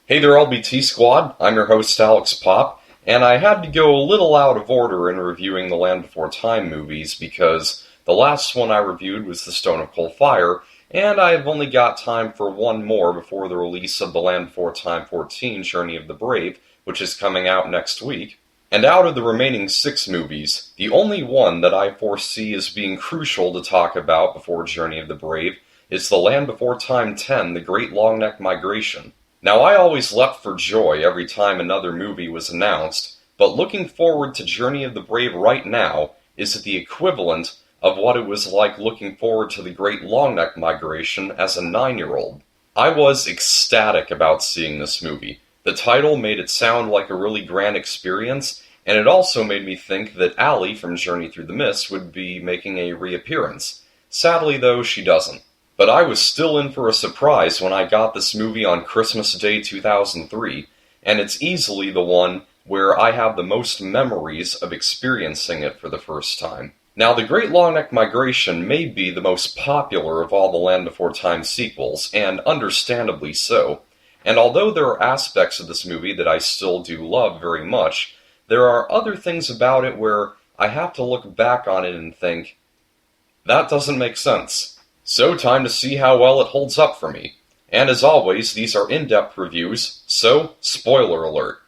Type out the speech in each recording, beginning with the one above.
Hey there, LBT Squad. I'm your host, Alex Pop, and I had to go a little out of order in reviewing the Land Before Time movies because the last one I reviewed was The Stone of Cold Fire, and I've only got time for one more before the release of the Land Before Time 14 Journey of the Brave, which is coming out next week. And out of the remaining 6 movies, the only one that I foresee as being crucial to talk about before Journey of the Brave is the Land Before Time 10, The Great Longneck Migration. Now, I always leapt for joy every time another movie was announced, but looking forward to Journey of the Brave right now is the equivalent of what it was like looking forward to the Great Longneck Migration as a 9-year-old. I was ecstatic about seeing this movie. The title made it sound like a really grand experience, and it also made me think that Allie from Journey Through the Mist would be making a reappearance. Sadly, though, she doesn't. But I was still in for a surprise when I got this movie on Christmas Day 2003, and it's easily the one where I have the most memories of experiencing it for the first time. Now, The Great Longneck Migration may be the most popular of all the Land Before Time sequels, and understandably so. And although there are aspects of this movie that I still do love very much, there are other things about it where I have to look back on it and think, that doesn't make sense. So time to see how well it holds up for me. And as always, these are in-depth reviews, so spoiler alert.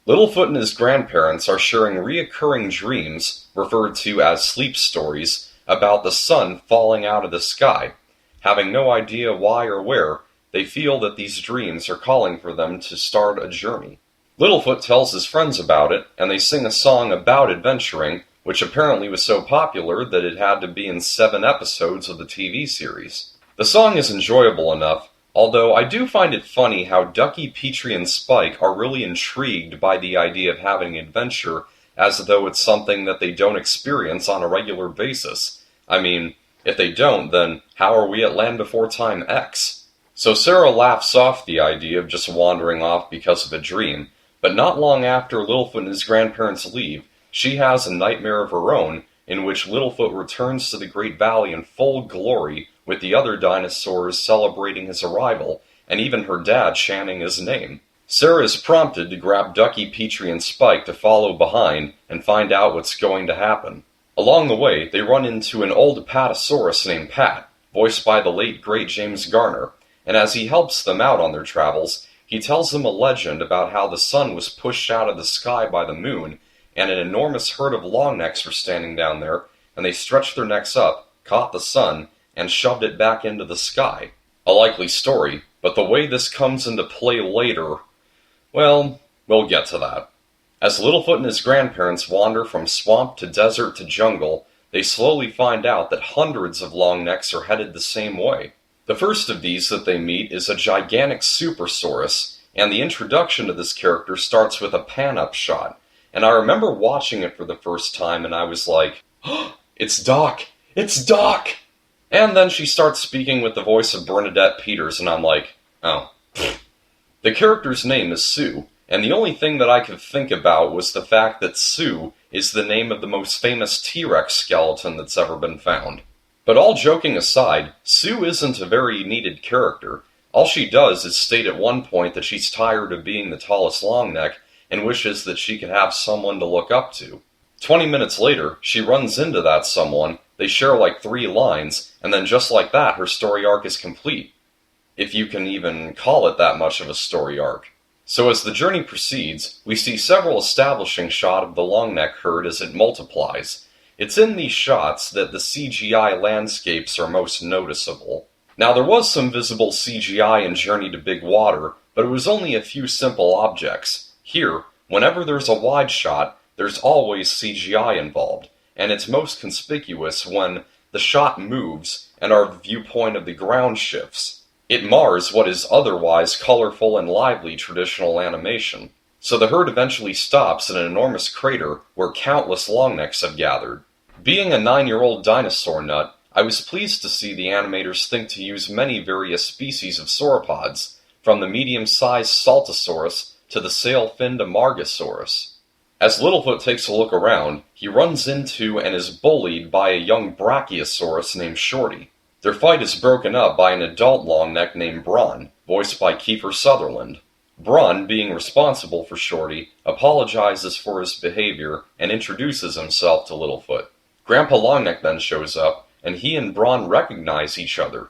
Littlefoot and his grandparents are sharing reoccurring dreams, referred to as sleep stories, about the sun falling out of the sky. Having no idea why or where, they feel that these dreams are calling for them to start a journey. Littlefoot tells his friends about it, and they sing a song about adventuring, which apparently was so popular that it had to be in 7 episodes of the TV series. The song is enjoyable enough, although I do find it funny how Ducky, Petrie, and Spike are really intrigued by the idea of having adventure as though it's something that they don't experience on a regular basis. I mean, if they don't, then how are we at Land Before Time X? So Sarah laughs off the idea of just wandering off because of a dream, but not long after Littlefoot and his grandparents leave, she has a nightmare of her own, in which Littlefoot returns to the Great Valley in full glory, with the other dinosaurs celebrating his arrival, and even her dad chanting his name. Sarah is prompted to grab Ducky, Petrie, and Spike to follow behind and find out what's going to happen. Along the way, they run into an old Apatosaurus named Pat, voiced by the late great James Garner, and as he helps them out on their travels, he tells them a legend about how the sun was pushed out of the sky by the moon, and an enormous herd of longnecks were standing down there, and they stretched their necks up, caught the sun, and shoved it back into the sky. A likely story, but the way this comes into play later, well, we'll get to that. As Littlefoot and his grandparents wander from swamp to desert to jungle, they slowly find out that hundreds of longnecks are headed the same way. The first of these that they meet is a gigantic Supersaurus, and the introduction to this character starts with a pan-up shot. And I remember watching it for the first time and I was like, oh, it's Doc! It's Doc! And then she starts speaking with the voice of Bernadette Peters and I'm like, oh. The character's name is Sue, and the only thing that I could think about was the fact that Sue is the name of the most famous T-Rex skeleton that's ever been found. But all joking aside, Sue isn't a very needed character. All she does is state at one point that she's tired of being the tallest longneck, and wishes that she could have someone to look up to. 20 minutes later, she runs into that someone, they share like 3 lines, and then just like that, her story arc is complete. If you can even call it that much of a story arc. So as the journey proceeds, we see several establishing shots of the longneck herd as it multiplies. It's in these shots that the CGI landscapes are most noticeable. Now there was some visible CGI in Journey to Big Water, but it was only a few simple objects. Here, whenever there's a wide shot, there's always CGI involved, and it's most conspicuous when the shot moves and our viewpoint of the ground shifts. It mars what is otherwise colorful and lively traditional animation. So the herd eventually stops in an enormous crater where countless longnecks have gathered. Being a 9-year-old dinosaur nut, I was pleased to see the animators think to use many various species of sauropods, from the medium-sized Saltosaurus to the sail-finned Amargasaurus. As Littlefoot takes a look around, he runs into and is bullied by a young Brachiosaurus named Shorty. Their fight is broken up by an adult longneck named Braun, voiced by Kiefer Sutherland. Braun, being responsible for Shorty, apologizes for his behavior and introduces himself to Littlefoot. Grandpa Longneck then shows up, and he and Braun recognize each other.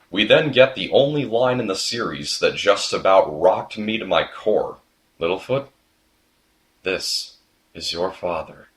We then get the only line in the series that just about rocked me to my core. Littlefoot, this is your father.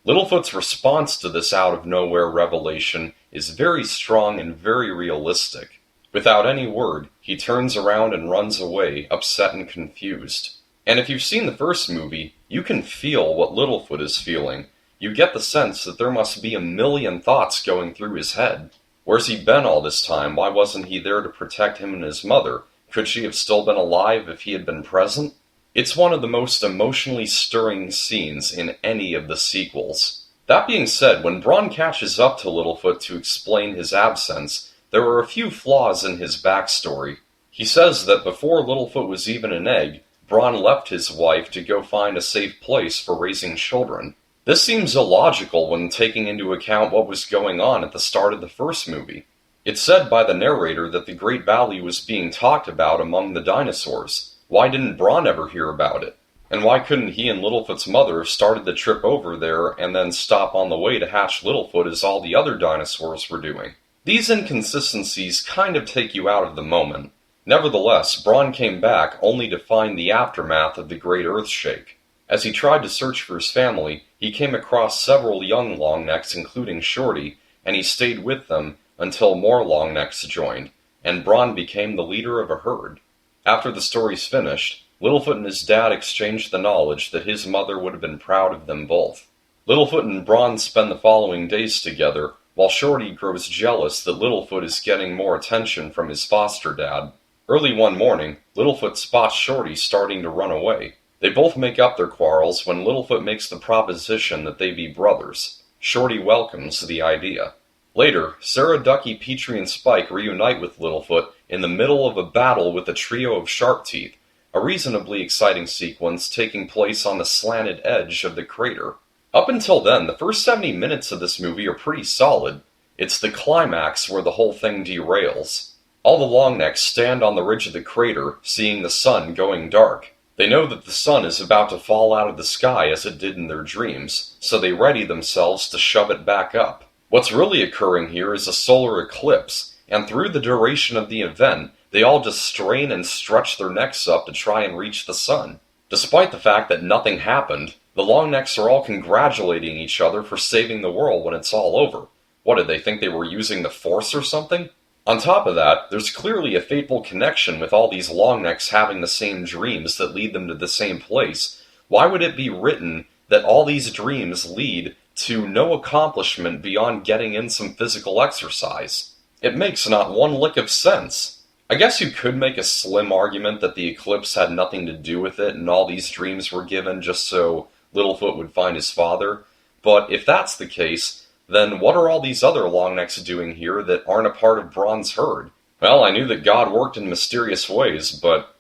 Littlefoot's response to this out-of-nowhere revelation is very strong and very realistic. Without any word, he turns around and runs away, upset and confused. And if you've seen the first movie, you can feel what Littlefoot is feeling. You get the sense that there must be a million thoughts going through his head. Where's he been all this time? Why wasn't he there to protect him and his mother? Could she have still been alive if he had been present? It's one of the most emotionally stirring scenes in any of the sequels. That being said, when Braun catches up to Littlefoot to explain his absence, there are a few flaws in his backstory. He says that before Littlefoot was even an egg, Braun left his wife to go find a safe place for raising children. This seems illogical when taking into account what was going on at the start of the first movie. It's said by the narrator that the Great Valley was being talked about among the dinosaurs. Why didn't Braun ever hear about it? And why couldn't he and Littlefoot's mother have started the trip over there and then stop on the way to hatch Littlefoot as all the other dinosaurs were doing? These inconsistencies kind of take you out of the moment. Nevertheless, Braun came back only to find the aftermath of the Great Earthshake. As he tried to search for his family, he came across several young Longnecks, including Shorty, and he stayed with them until more Longnecks joined, and Braun became the leader of a herd. After the story's finished, Littlefoot and his dad exchanged the knowledge that his mother would have been proud of them both. Littlefoot and Braun spend the following days together, while Shorty grows jealous that Littlefoot is getting more attention from his foster dad. Early one morning, Littlefoot spots Shorty starting to run away. They both make up their quarrels when Littlefoot makes the proposition that they be brothers. Shorty welcomes the idea. Later, Sarah, Ducky, Petrie, and Spike reunite with Littlefoot in the middle of a battle with a trio of shark teeth, a reasonably exciting sequence taking place on the slanted edge of the crater. Up until then, the first 70 minutes of this movie are pretty solid. It's the climax where the whole thing derails. All the Longnecks stand on the ridge of the crater, seeing the sun going dark. They know that the sun is about to fall out of the sky as it did in their dreams, so they ready themselves to shove it back up. What's really occurring here is a solar eclipse, and through the duration of the event, they all just strain and stretch their necks up to try and reach the sun. Despite the fact that nothing happened, the Longnecks are all congratulating each other for saving the world when it's all over. What, did they think they were using the Force or something? On top of that, there's clearly a fateful connection with all these Longnecks having the same dreams that lead them to the same place. Why would it be written that all these dreams lead to no accomplishment beyond getting in some physical exercise? It makes not one lick of sense. I guess you could make a slim argument that the eclipse had nothing to do with it and all these dreams were given just so Littlefoot would find his father, but if that's the case, then what are all these other Longnecks doing here that aren't a part of Braun's herd? Well, I knew that God worked in mysterious ways, but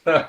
the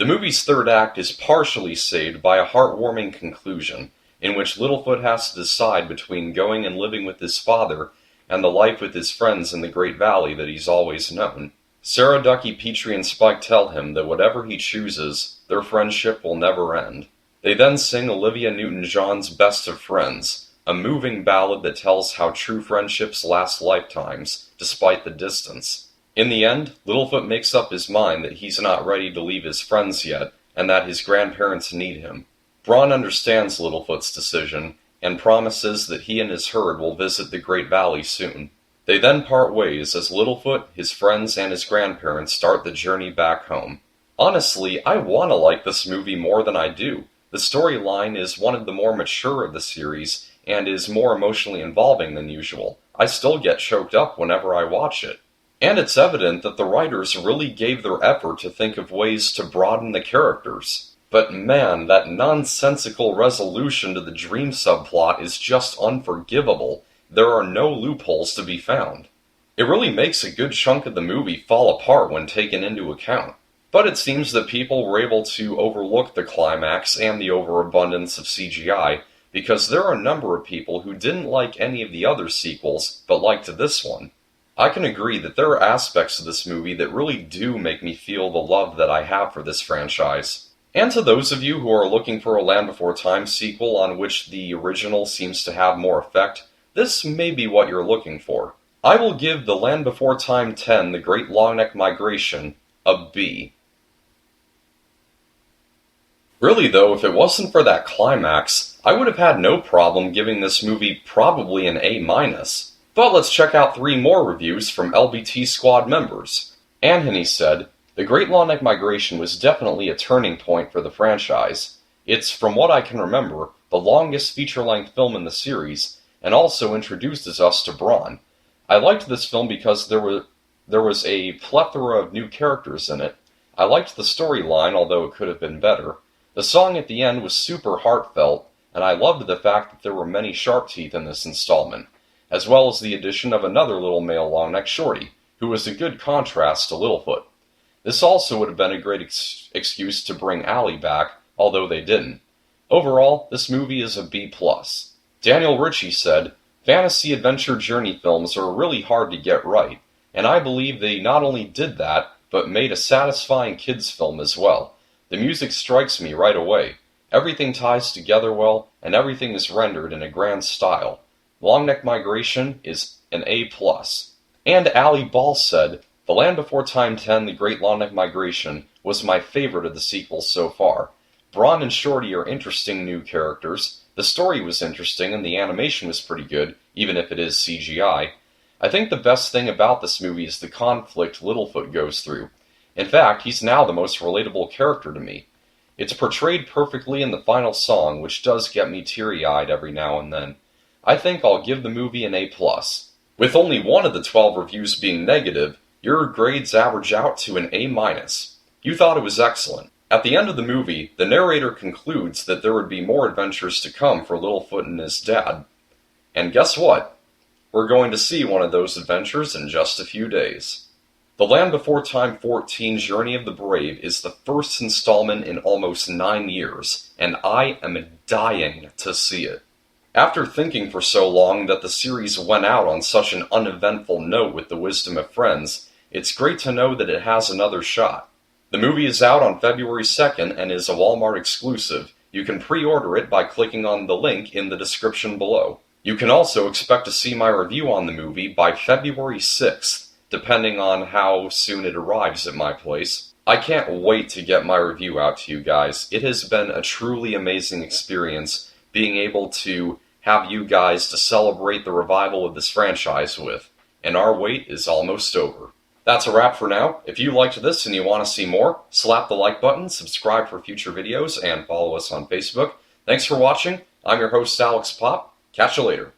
movie's third act is partially saved by a heartwarming conclusion, in which Littlefoot has to decide between going and living with his father and the life with his friends in the Great Valley that he's always known. Sarah, Ducky, Petrie, and Spike tell him that whatever he chooses, their friendship will never end. They then sing Olivia Newton-John's Best of Friends, a moving ballad that tells how true friendships last lifetimes, despite the distance. In the end, Littlefoot makes up his mind that he's not ready to leave his friends yet, and that his grandparents need him. Braun understands Littlefoot's decision, and promises that he and his herd will visit the Great Valley soon. They then part ways as Littlefoot, his friends, and his grandparents start the journey back home. Honestly, I want to like this movie more than I do. The storyline is one of the more mature of the series, and is more emotionally involving than usual. I still get choked up whenever I watch it. And it's evident that the writers really gave their effort to think of ways to broaden the characters. But man, that nonsensical resolution to the dream subplot is just unforgivable. There are no loopholes to be found. It really makes a good chunk of the movie fall apart when taken into account. But it seems that people were able to overlook the climax and the overabundance of CGI, because there are a number of people who didn't like any of the other sequels, but liked this one. I can agree that there are aspects of this movie that really do make me feel the love that I have for this franchise. And to those of you who are looking for a Land Before Time sequel on which the original seems to have more effect, this may be what you're looking for. I will give The Land Before Time 10, The Great Longneck Migration, a B. Really though, if it wasn't for that climax, I would have had no problem giving this movie probably an A-. But let's check out 3 more reviews from LBT Squad members. Anthony said, "The Great Longneck Migration was definitely a turning point for the franchise. It's, from what I can remember, the longest feature-length film in the series, and also introduces us to Bronn. I liked this film because there was a plethora of new characters in it. I liked the storyline, although it could have been better. The song at the end was super heartfelt, and I loved the fact that there were many sharp teeth in this installment, as well as the addition of another little male Longneck shorty, who was a good contrast to Littlefoot. This also would have been a great excuse to bring Allie back, although they didn't. Overall, this movie is a B+. Daniel Ritchie said, "Fantasy adventure journey films are really hard to get right, and I believe they not only did that, but made a satisfying kids film as well. The music strikes me right away. Everything ties together well, and everything is rendered in a grand style. Longneck Migration is an A+. And Ali Ball said, "The Land Before Time 10, The Great Longneck Migration, was my favorite of the sequels so far. Bronn and Shorty are interesting new characters. The story was interesting and the animation was pretty good, even if it is CGI. I think the best thing about this movie is the conflict Littlefoot goes through. In fact, he's now the most relatable character to me. It's portrayed perfectly in the final song, which does get me teary-eyed every now and then. I think I'll give the movie an A+. With only one of the 12 reviews being negative, your grades average out to an A-. You thought it was excellent. At the end of the movie, the narrator concludes that there would be more adventures to come for Littlefoot and his dad. And guess what? We're going to see one of those adventures in just a few days. The Land Before Time 14 Journey of the Brave is the first installment in almost 9 years, and I am dying to see it. After thinking for so long that the series went out on such an uneventful note with The Wisdom of Friends, it's great to know that it has another shot. The movie is out on February 2nd and is a Walmart exclusive. You can pre-order it by clicking on the link in the description below. You can also expect to see my review on the movie by February 6th, depending on how soon it arrives at my place. I can't wait to get my review out to you guys. It has been a truly amazing experience being able to have you guys to celebrate the revival of this franchise with, and our wait is almost over. That's a wrap for now. If you liked this and you want to see more, slap the like button, subscribe for future videos, and follow us on Facebook. Thanks for watching. I'm your host, Alex Pop. Catch you later.